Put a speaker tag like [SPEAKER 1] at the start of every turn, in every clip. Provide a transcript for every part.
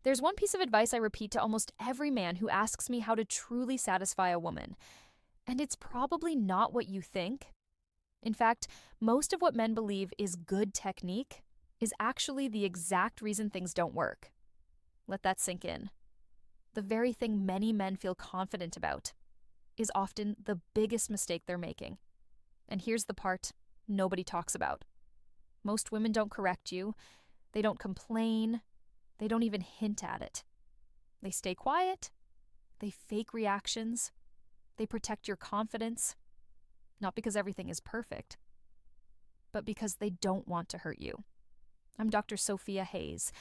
[SPEAKER 1] There's one piece of advice I repeat to almost every man who asks me how to truly satisfy a woman, and it's probably not what you think. In fact, most of what men believe is good technique is actually the exact reason things don't work. Let that sink in. The very thing many men feel confident about is often the biggest mistake they're making. And here's the part nobody talks about. Most women don't correct you, they don't complain, they don't even hint at it. They stay quiet, they fake reactions, they protect your confidence, not because everything is perfect, but because they don't want to hurt you. I'm Dr. Sofia Hayes,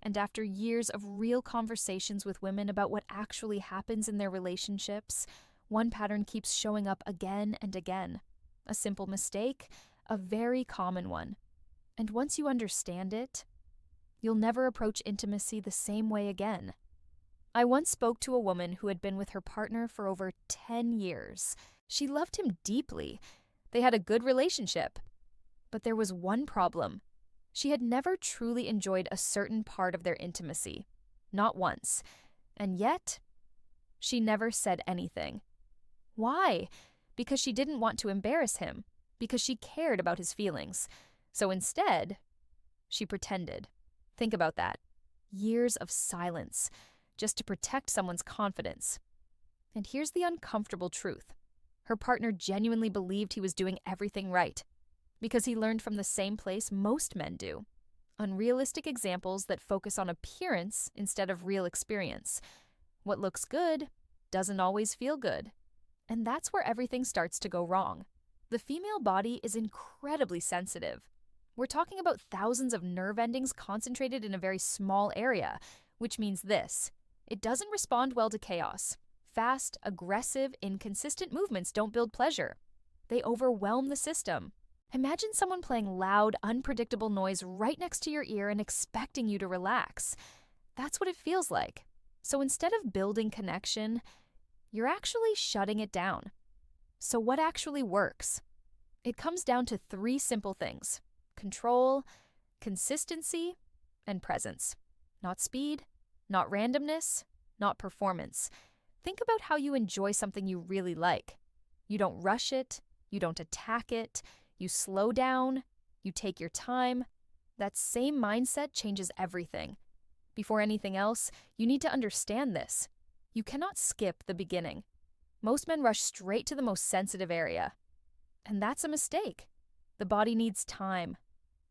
[SPEAKER 1] and after years of real conversations with women about what actually happens in their relationships, one pattern keeps showing up again and again. A simple mistake, a very common one. And once you understand it, you'll never approach intimacy the same way again. I once spoke to a woman who had been with her partner for over 10 years. She loved him deeply. They had a good relationship. But there was one problem. She had never truly enjoyed a certain part of their intimacy. Not once. And yet, she never said anything. Why? Because she didn't want to embarrass him. Because she cared about his feelings. So instead, she pretended. Think about that. Years of silence, just to protect someone's confidence. And here's the uncomfortable truth. Her partner genuinely believed he was doing everything right, because he learned from the same place most men do. Unrealistic examples that focus on appearance instead of real experience. What looks good doesn't always feel good. And that's where everything starts to go wrong. The female body is incredibly sensitive. We're talking about thousands of nerve endings concentrated in a very small area, which means this: it doesn't respond well to chaos. Fast, aggressive, inconsistent movements don't build pleasure. They overwhelm the system. Imagine someone playing loud, unpredictable noise right next to your ear and expecting you to relax. That's what it feels like. So instead of building connection, you're actually shutting it down. So what actually works? It comes down to 3 simple things: control, consistency, and presence. Not speed, not randomness, not performance. Think about how you enjoy something you really like. You don't rush it, you don't attack it, you slow down, you take your time. That same mindset changes everything. Before anything else, you need to understand this. You cannot skip the beginning. Most men rush straight to the most sensitive area. And that's a mistake. The body needs time.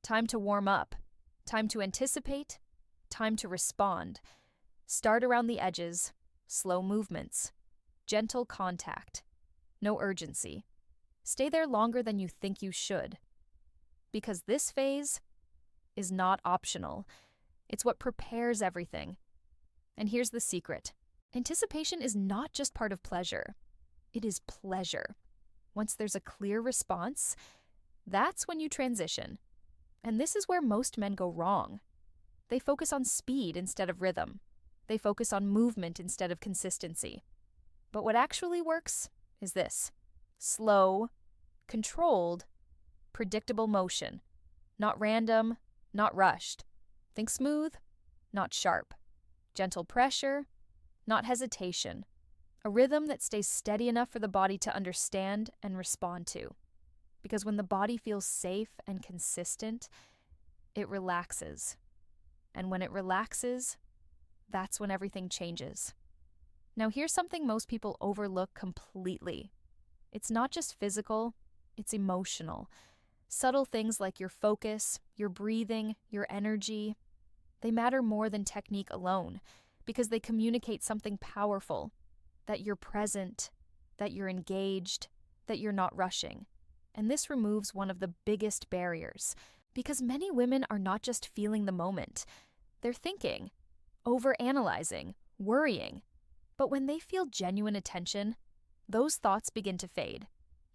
[SPEAKER 1] Time to warm up. Time to anticipate. Time to respond. Start around the edges. Slow movements. Gentle contact. No urgency. Stay there longer than you think you should. Because this phase is not optional. It's what prepares everything. And here's the secret. Anticipation is not just part of pleasure. It is pleasure. Once there's a clear response, that's when you transition. And this is where most men go wrong. They focus on speed instead of rhythm. They focus on movement instead of consistency. But what actually works is this: slow, controlled, predictable motion. Not random, not rushed. Think smooth, not sharp. Gentle pressure, not hesitation. A rhythm that stays steady enough for the body to understand and respond to. Because when the body feels safe and consistent, it relaxes. And when it relaxes, that's when everything changes. Now here's something most people overlook completely. It's not just physical, it's emotional. Subtle things like your focus, your breathing, your energy, they matter more than technique alone because they communicate something powerful, that you're present, that you're engaged, that you're not rushing. And this removes one of the biggest barriers because many women are not just feeling the moment. They're thinking, overanalyzing, worrying. But when they feel genuine attention, those thoughts begin to fade.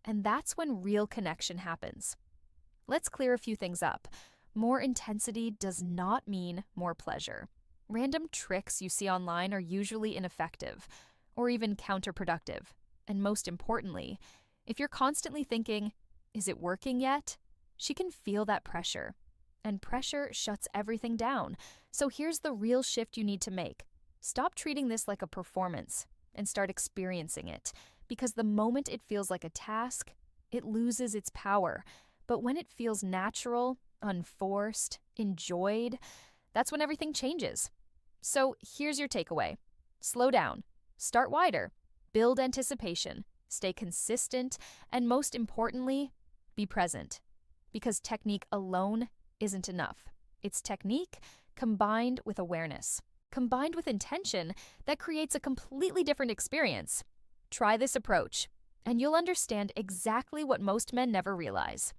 [SPEAKER 1] And that's when real connection happens. Let's clear a few things up. More intensity does not mean more pleasure. Random tricks you see online are usually ineffective, or even counterproductive. And most importantly, if you're constantly thinking, is it working yet? She can feel that pressure. and pressure shuts everything down. So here's the real shift you need to make. Stop treating this like a performance and start experiencing it, because the moment it feels like a task, it loses its power. But when it feels natural, unforced, enjoyed, that's when everything changes. So here's your takeaway. Slow down, start wider, build anticipation, stay consistent, and most importantly, be present. Because technique alone isn't enough. It's technique combined with awareness, combined with intention, that creates a completely different experience. Try this approach, and you'll understand exactly what most men never realize.